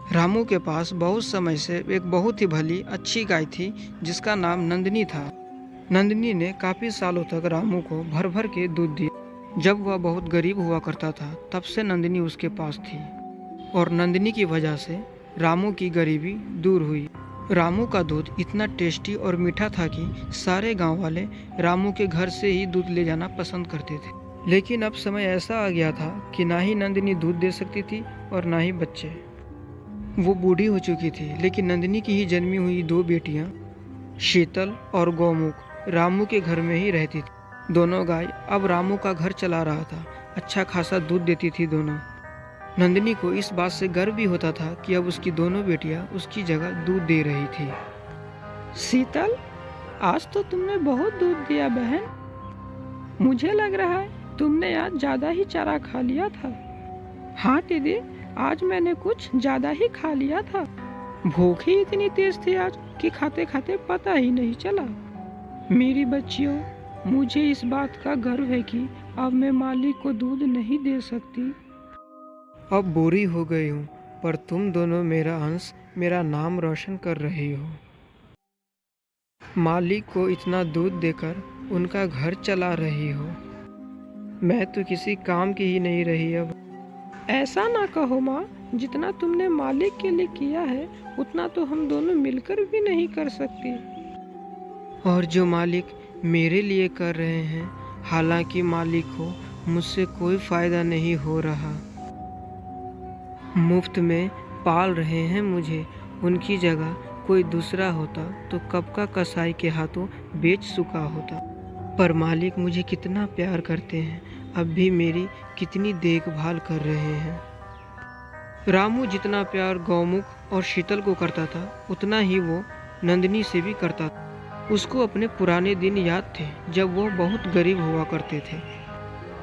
रामू के पास बहुत समय से एक बहुत ही भली अच्छी गाय थी जिसका नाम नंदिनी था। नंदिनी ने काफ़ी सालों तक रामू को भर भर के दूध दिया। जब वह बहुत गरीब हुआ करता था तब से नंदिनी उसके पास थी और नंदिनी की वजह से रामू की गरीबी दूर हुई। रामू का दूध इतना टेस्टी और मीठा था कि सारे गांव वाले रामू के घर से ही दूध ले जाना पसंद करते थे। लेकिन अब समय ऐसा आ गया था कि ना ही नंदिनी दूध दे सकती थी और ना ही बच्चे। वो बूढ़ी हो चुकी थी, लेकिन नंदिनी की ही जन्मी हुई 2 बेटियां शीतल और गौमुख रामू के घर में ही रहती थी। दोनों गाय अब रामू का घर चला रहा था। अच्छा खासा दूध देती थी दोनों। नंदिनी को इस बात से गर्व भी होता था कि अब उसकी दोनों बेटियां उसकी जगह दूध दे रही थी। शीतल, आज तो तुमने बहुत दूध दिया बहन। मुझे लग रहा है तुमने आज ज्यादा ही चारा खा लिया था। हाँ दीदी, आज मैंने कुछ ज्यादा ही खा लिया था। भूख ही इतनी तेज थी आज कि खाते खाते पता ही नहीं चला। मेरी बच्चियों, मुझे इस बात का गर्व है कि अब मैं मालिक को दूध नहीं दे सकती। अब बूढ़ी हो गई हूँ, पर तुम दोनों मेरा अंश, मेरा नाम रोशन कर रही हो। मालिक को इतना दूध देकर उनका घर चला रही हो। मैं तो किसी काम की ही नहीं रही अब। ऐसा ना कहो माँ, जितना तुमने मालिक के लिए किया है उतना तो हम दोनों मिलकर भी नहीं कर सकती। और जो मालिक मेरे लिए कर रहे हैं, हालांकि मालिक को मुझसे कोई फायदा नहीं हो रहा। मुफ्त में पाल रहे हैं मुझे। उनकी जगह कोई दूसरा होता तो कब का कसाई के हाथों बेच चुका होता। पर मालिक मुझे कितना प्यार करते हैं, अब भी मेरी कितनी देखभाल कर रहे हैं। रामू जितना प्यार गौमुख और शीतल को करता था उतना ही वो नंदिनी से भी करता था। उसको अपने पुराने दिन याद थे जब वो बहुत गरीब हुआ करते थे।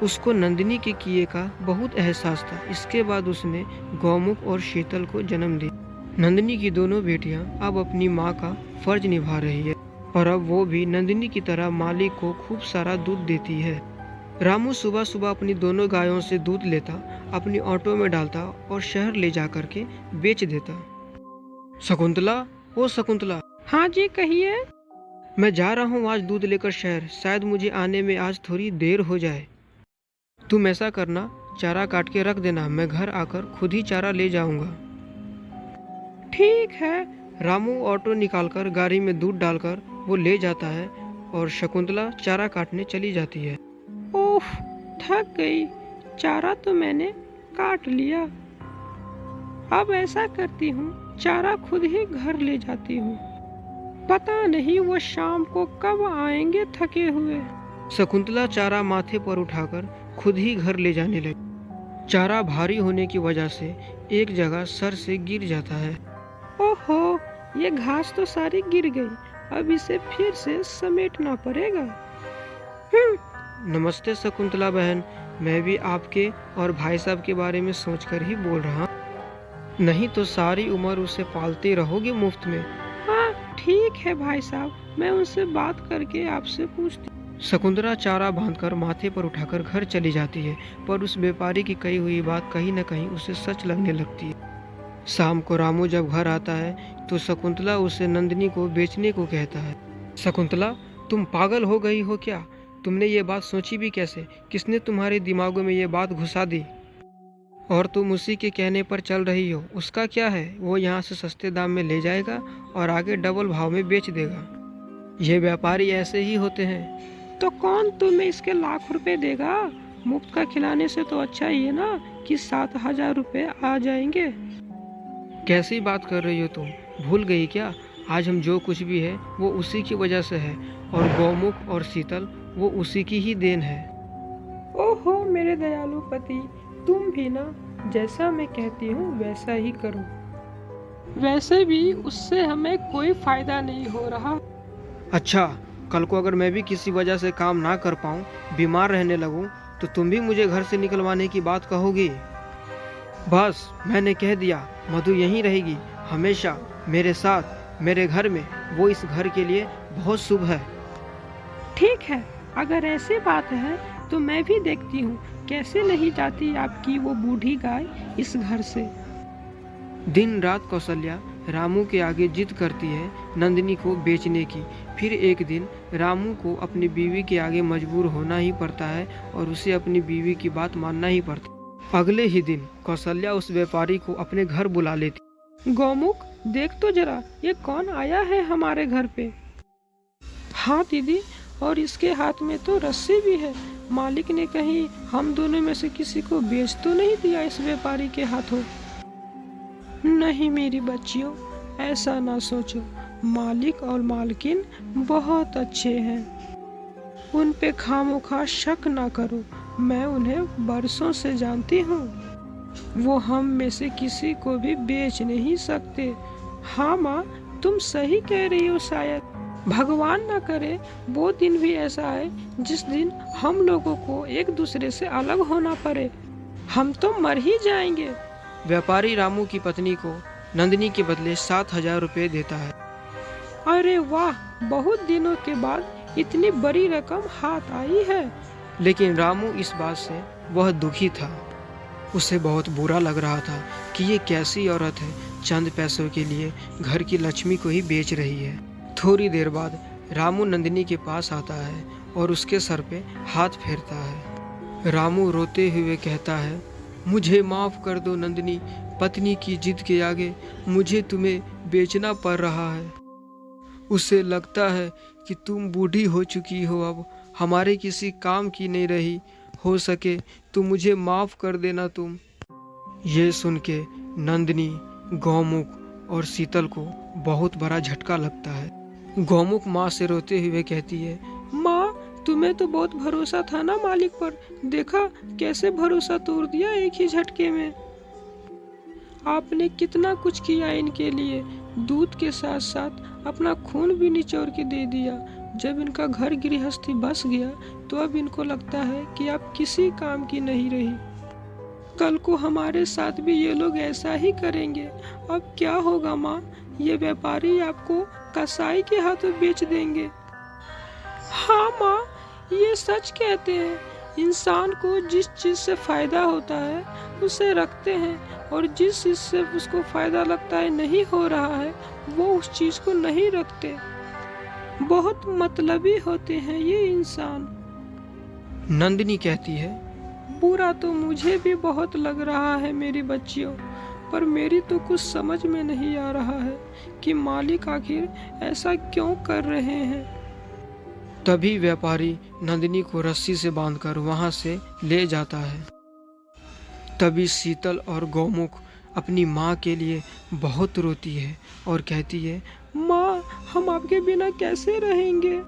उसको नंदिनी के किए का बहुत एहसास था। इसके बाद उसने गौमुख और शीतल को जन्म दिया। नंदिनी की दोनों बेटियां अब अपनी माँ का फर्ज निभा रही है और अब वो भी नंदिनी की तरह मालिक को खूब सारा दूध देती है। रामू सुबह सुबह अपनी दोनों गायों से दूध लेता, अपनी ऑटो में डालता और शहर ले जा करके बेच देता। शकुंतला, ओ शकुंतला। हाँ जी, कहिए। मैं जा रहा हूँ आज दूध लेकर शहर। शायद मुझे आने में आज थोड़ी देर हो जाए। तुम ऐसा करना, चारा काट के रख देना, मैं घर आकर खुद ही चारा ले जाऊंगा। ठीक है। रामू ऑटो निकालकर गाड़ी में दूध डालकर वो ले जाता है और शकुंतला चारा काटने चली जाती है। ओफ, थक गई। चारा तो मैंने काट लिया। अब ऐसा करती हूँ, चारा खुद ही घर ले जाती हूँ। पता नहीं वो शाम को कब आएंगे थके हुए। शकुंतला चारा माथे पर उठाकर खुद ही घर ले जाने लगी। चारा भारी होने की वजह से एक जगह सर से गिर जाता है। ओहो, ये घास तो सारी गिर गई। अब इसे फिर से समेटना पड़ेगा। नमस्ते शकुंतला बहन, मैं भी आपके और भाई साहब के बारे में सोचकर ही बोल रहा हूँ। नहीं तो सारी उम्र उसे पालते रहोगे मुफ्त में। हाँ ठीक है भाई साहब, मैं उनसे बात करके आपसे पूछती। शकुंतला चारा बांधकर माथे पर उठाकर घर चली जाती है, पर उस व्यापारी की कही हुई बात कहीं न कहीं उसे सच लगने लगती है। शाम को रामू जब घर आता है तो शकुंतला उसे नंदिनी को बेचने को कहता है। शकुंतला, तुम पागल हो गई हो क्या? तुमने ये बात सोची भी कैसे? किसने तुम्हारे दिमागों में ये बात घुसा दी? और तुम उसी के कहने पर चल रही हो। उसका क्या है, वो यहाँ से सस्ते दाम में ले जाएगा और आगे डबल भाव में बेच देगा। ये व्यापारी ऐसे ही होते हैं। तो कौन तुम्हें इसके लाख रुपए देगा? मुफ्त का खिलाने से तो अच्छा ही है ना कि 7,000 रुपए आ जाएंगे। कैसी बात कर रही हो तुम? भूल गई क्या? आज हम जो कुछ भी है वो उसी की वजह से है और गौमुख और शीतल वो उसी की ही देन है। ओहो मेरे दयालु पति, तुम भी ना जैसा मैं कहती हूँ वैसा ही करो। वैसे भी उससे हमें कोई फायदा नहीं हो रहा। अच्छा, कल को अगर मैं भी किसी वजह से काम ना कर पाऊँ, बीमार रहने लगूँ, तो तुम भी मुझे घर से निकलवाने की बात कहोगी? बस मैंने कह दिया, मधु यहीं रहेगी हमेशा मेरे साथ, मेरे घर में। वो इस घर के लिए बहुत शुभ है। ठीक है, अगर ऐसी बात है तो मैं भी देखती हूँ कैसे नहीं जाती आपकी वो बूढ़ी गाय इस घर से। दिन रात कौशल्या रामू के आगे जिद करती है नंदिनी को बेचने की। फिर एक दिन रामू को अपनी बीवी के आगे मजबूर होना ही पड़ता है और उसे अपनी बीवी की बात मानना ही पड़ता है। अगले ही दिन कौशल्या उस व्यापारी को अपने घर बुला लेती। गौमुख, देख तो जरा ये कौन आया है हमारे घर पे। हाँ दीदी, और इसके हाथ में तो रस्सी भी है। मालिक ने कहीं हम दोनों में से किसी को बेच तो नहीं दिया इस व्यापारी के हाथों। नहीं मेरी बच्चियों, ऐसा ना सोचो। मालिक और मालकिन बहुत अच्छे हैं, उन पे खामोखा शक ना करो। मैं उन्हें बरसों से जानती हूँ। वो हम में से किसी को भी बेच नहीं सकते। हाँ माँ, तुम सही कह रही हो। शायद भगवान ना करे वो दिन भी ऐसा आए जिस दिन हम लोगों को एक दूसरे से अलग होना पड़े। हम तो मर ही जाएंगे। व्यापारी रामू की पत्नी को नंदिनी के बदले 7,000 रुपये देता है। अरे वाह, बहुत दिनों के बाद इतनी बड़ी रकम हाथ आई है। लेकिन रामू इस बात से वह दुखी था। उसे बहुत बुरा लग रहा था कि ये कैसी औरत है, चंद पैसों के लिए घर की लक्ष्मी को ही बेच रही है। थोड़ी देर बाद रामू नंदिनी के पास आता है और उसके सर पे हाथ फेरता है। रामू रोते हुए कहता है, मुझे माफ़ कर दो नंदिनी, पत्नी की जिद के आगे मुझे तुम्हें बेचना पड़ रहा है। उसे लगता है कि तुम बूढ़ी हो चुकी हो, अब हमारे किसी काम की नहीं रही। हो सके तो मुझे माफ़ कर देना तुम। ये सुन के नंदिनी, गौमुख और शीतल को बहुत बड़ा झटका लगता है। गौमुख माँ से रोते हुए कहती है, माँ, तुम्हें तो बहुत भरोसा था ना मालिक पर। देखा कैसे भरोसा तोड़ दिया एक ही झटके में। आपने कितना कुछ किया इनके लिए। दूध के साथ साथ अपना खून भी निचोड़ के दे दिया। जब इनका घर गृहस्थी बस गया तो अब इनको लगता है कि आप किसी काम की नहीं रही। कल को हमारे साथ भी ये लोग ऐसा ही करेंगे। अब क्या होगा माँ? ये व्यापारी आपको कसाई के हाथों बेच देंगे। हाँ माँ, ये सच कहते हैं। इंसान को जिस चीज़ से फायदा होता है उसे रखते हैं, और जिस चीज़ से उसको फायदा लगता है नहीं हो रहा है वो उस चीज़ को नहीं रखते। बहुत मतलबी होते हैं ये इंसान। नंदिनी कहती है, बुरा तो मुझे भी बहुत लग रहा है मेरी बच्चियों, पर मेरी तो कुछ समझ में नहीं आ रहा है कि मालिक आखिर ऐसा क्यों कर रहे हैं। तभी व्यापारी नंदिनी को रस्सी से बांधकर वहां से ले जाता है। तभी शीतल और गौमुख अपनी माँ के लिए बहुत रोती है और कहती है, माँ, हम आपके बिना कैसे रहेंगे।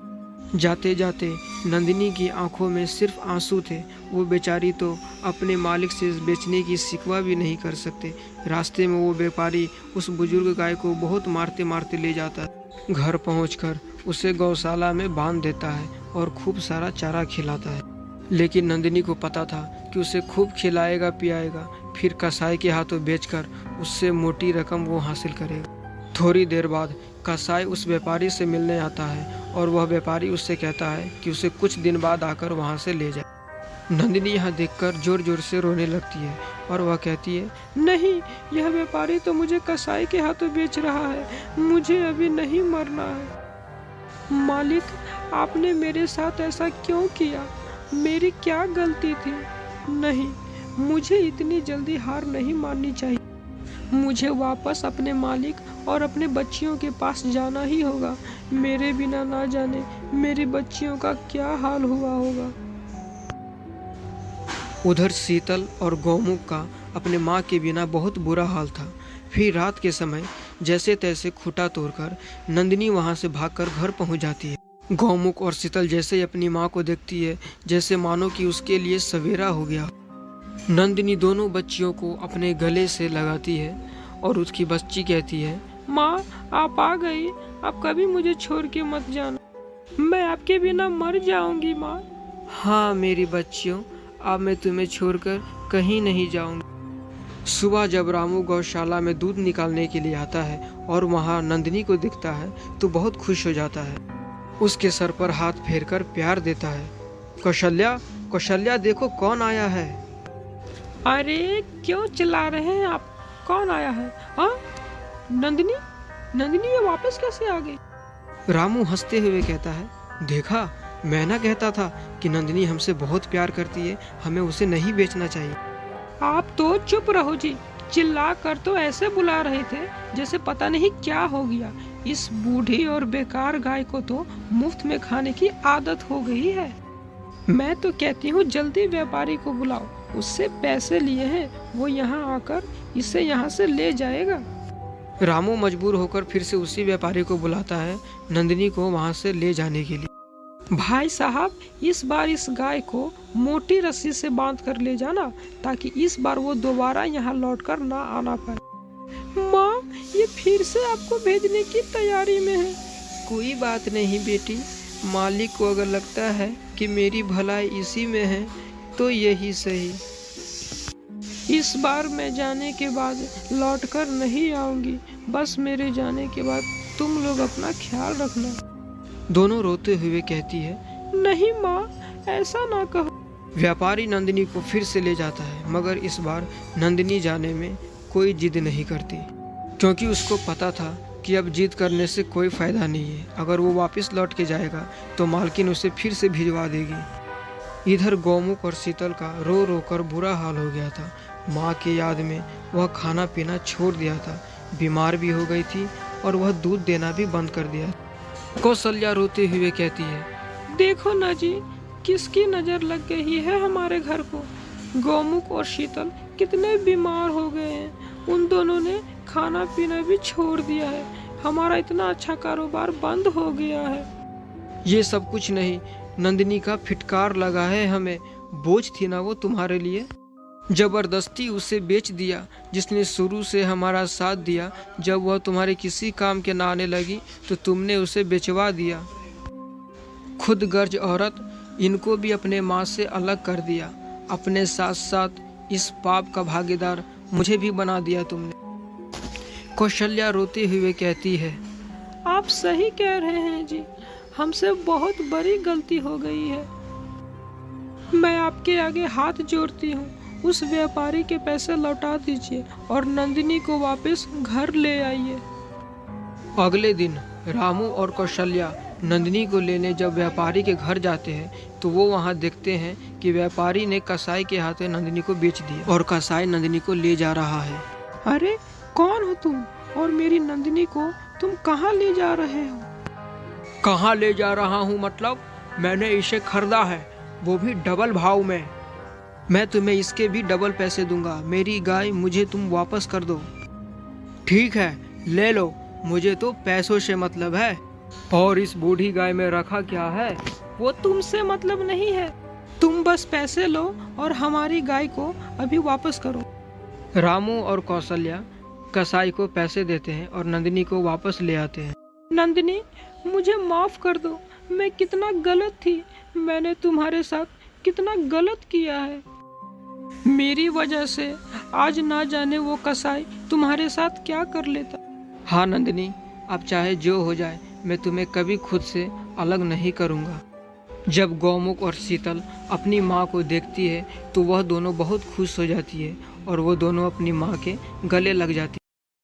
जाते जाते नंदिनी की आंखों में सिर्फ आंसू थे। वो बेचारी तो अपने मालिक से बेचने की शिकवा भी नहीं कर सकते। रास्ते में वो व्यापारी उस बुजुर्ग गाय को बहुत मारते मारते ले जाता है। घर पहुंचकर उसे गौशाला में बांध देता है और खूब सारा चारा खिलाता है। लेकिन नंदिनी को पता था कि उसे खूब खिलाएगा पियाएगा, फिर कसाई के हाथों बेचकर उससे मोटी रकम वो हासिल करेगा। थोड़ी देर बाद कसाई उस व्यापारी से मिलने आता है और वह व्यापारी उससे कहता है कि उसे कुछ दिन बाद आकर वहां से ले जाए। नंदिनी यह देखकर जोर जोर से रोने लगती है और वह कहती है, नहीं, यह व्यापारी तो मुझे कसाई के हाथों बेच रहा है। मुझे अभी नहीं मरना है। मालिक, आपने मेरे साथ ऐसा क्यों किया? मेरी क्या गलती थी? नहीं, मुझे इतनी जल्दी हार नहीं माननी चाहिए। मुझे वापस अपने मालिक और अपने बच्चियों के पास जाना ही होगा। मेरे बिना ना जाने मेरी बच्चियों का क्या हाल हुआ होगा। उधर शीतल और गौमुख का अपने माँ के बिना बहुत बुरा हाल था। फिर रात के समय जैसे तैसे खूंटा तोड़कर नंदिनी वहाँ से भागकर घर पहुँच जाती है। गौमुख और शीतल जैसे ही अपनी माँ को देखती है, जैसे मानो कि उसके लिए सवेरा हो गया। नंदिनी दोनों बच्चियों को अपने गले से लगाती है और उसकी बच्ची कहती है, माँ, आप आ गई। आप कभी मुझे छोड़ के मत जाना। मैं आपके बिना मर जाऊंगी माँ। हाँ मेरी बच्चियों, अब मैं तुम्हें छोड़कर कहीं नहीं जाऊंगी। सुबह जब रामू गौशाला में दूध निकालने के लिए आता है और वहाँ नंदिनी को दिखता है तो बहुत खुश हो जाता है। उसके सर पर हाथ फेरकर प्यार देता है। कौशल्या, कौशल्या, देखो कौन आया है। अरे क्यों चिल्ला रहे हैं आप? कौन आया है? हाँ, नंदिनी, नंदिनी ये वापस कैसे आ गई? रामू हंसते हुए कहता है, देखा, मैं ना कहता था कि नंदिनी हमसे बहुत प्यार करती है, हमें उसे नहीं बेचना चाहिए। आप तो चुप रहो जी, चिल्ला कर तो ऐसे बुला रहे थे जैसे पता नहीं क्या हो गया। इस बूढ़ी और बेकार गाय को तो मुफ्त में खाने की आदत हो गई है। मैं तो कहती हूँ जल्दी व्यापारी को बुलाओ, उससे पैसे लिए हैं, वो यहाँ आकर इसे यहाँ से ले जाएगा। रामू मजबूर होकर फिर से उसी व्यापारी को बुलाता है नंदिनी को वहाँ से ले जाने के लिए। भाई साहब, इस बार इस गाय को मोटी रस्सी से बांध कर ले जाना, ताकि इस बार वो दोबारा यहाँ लौटकर ना आना पाए। माँ, ये फिर से आपको भेजने की तैयारी में है। कोई बात नहीं बेटी, मालिक को अगर लगता है कि मेरी भलाई इसी में है तो यही सही। इस बार मैं जाने के बाद लौटकर नहीं आऊंगी, बस मेरे जाने के बाद तुम लोग अपना ख्याल रखना। दोनों रोते हुए कहती है, नहीं माँ, ऐसा ना कहो। व्यापारी नंदिनी को फिर से ले जाता है, मगर इस बार नंदिनी जाने में कोई जिद नहीं करती, क्योंकि उसको पता था कि अब जिद करने से कोई फायदा नहीं है। अगर वो वापस लौट के जाएगा तो मालकिन उसे फिर से भिजवा देगी। इधर गौमुख और शीतल का रो रो कर बुरा हाल हो गया था। माँ के याद में वह खाना पीना छोड़ दिया था, बीमार भी हो गई थी और वह दूध देना भी बंद कर दिया। कौशल्या रोते हुए कहती है, देखो ना जी, किसकी नज़र लग गई है हमारे घर को। गौमुख और शीतल कितने बीमार हो गए हैं, उन दोनों ने खाना पीना भी छोड़ दिया है, हमारा इतना अच्छा कारोबार बंद हो गया है। ये सब कुछ नहीं, नंदिनी का फिटकार लगा है हमें, बोझ थी ना वो तुम्हारे लिए, जबरदस्ती उसे बेच दिया। जिसने शुरू से हमारा साथ दिया, जब वह तुम्हारे किसी काम के ना आने लगी तो तुमने उसे बेचवा दिया। खुद गर्ज औरत, इनको भी अपने माँ से अलग कर दिया, अपने साथ साथ इस पाप का भागीदार मुझे भी बना दिया तुमने। कौशल्या रोते हुए कहती है, आप सही कह रहे हैं जी, हमसे बहुत बड़ी गलती हो गई है। मैं आपके आगे हाथ जोड़ती हूँ, उस व्यापारी के पैसे लौटा दीजिए और नंदिनी को वापस घर ले आइए। अगले दिन रामू और कौशल्या नंदिनी को लेने जब व्यापारी के घर जाते हैं तो वो वहाँ देखते हैं कि व्यापारी ने कसाई के हाथों नंदिनी को बेच दिया और कसाई नंदिनी को ले जा रहा है। अरे कौन हो तुम, और मेरी नंदिनी को तुम कहाँ ले जा रहे हो? कहाँ ले जा रहा हूँ मतलब, मैंने इसे खरीदा है, वो भी डबल भाव में। मैं तुम्हें इसके भी डबल पैसे दूंगा। मेरी गाय मुझे तुम वापस कर दो। ठीक है, ले लो, मुझे तो पैसों से मतलब है। और इस बूढ़ी गाय में रखा क्या है? वो तुमसे मतलब नहीं है, तुम बस पैसे लो और हमारी गाय को अभी वापस करो। रामू और कौशल्या कसाई को पैसे देते हैं और नंदिनी को वापस ले आते हैं। नंदिनी, मुझे माफ कर दो, मैं कितना गलत थी, मैंने तुम्हारे साथ कितना गलत किया है। मेरी वजह से आज ना जाने वो कसाई तुम्हारे साथ क्या कर लेता। हाँ नंदिनी, अब चाहे जो हो जाए, मैं तुम्हें कभी खुद से अलग नहीं करूँगा। जब गौमुख और शीतल अपनी माँ को देखती है तो वह दोनों बहुत खुश हो जाती है और वो दोनों अपनी माँ के गले लग जाती है।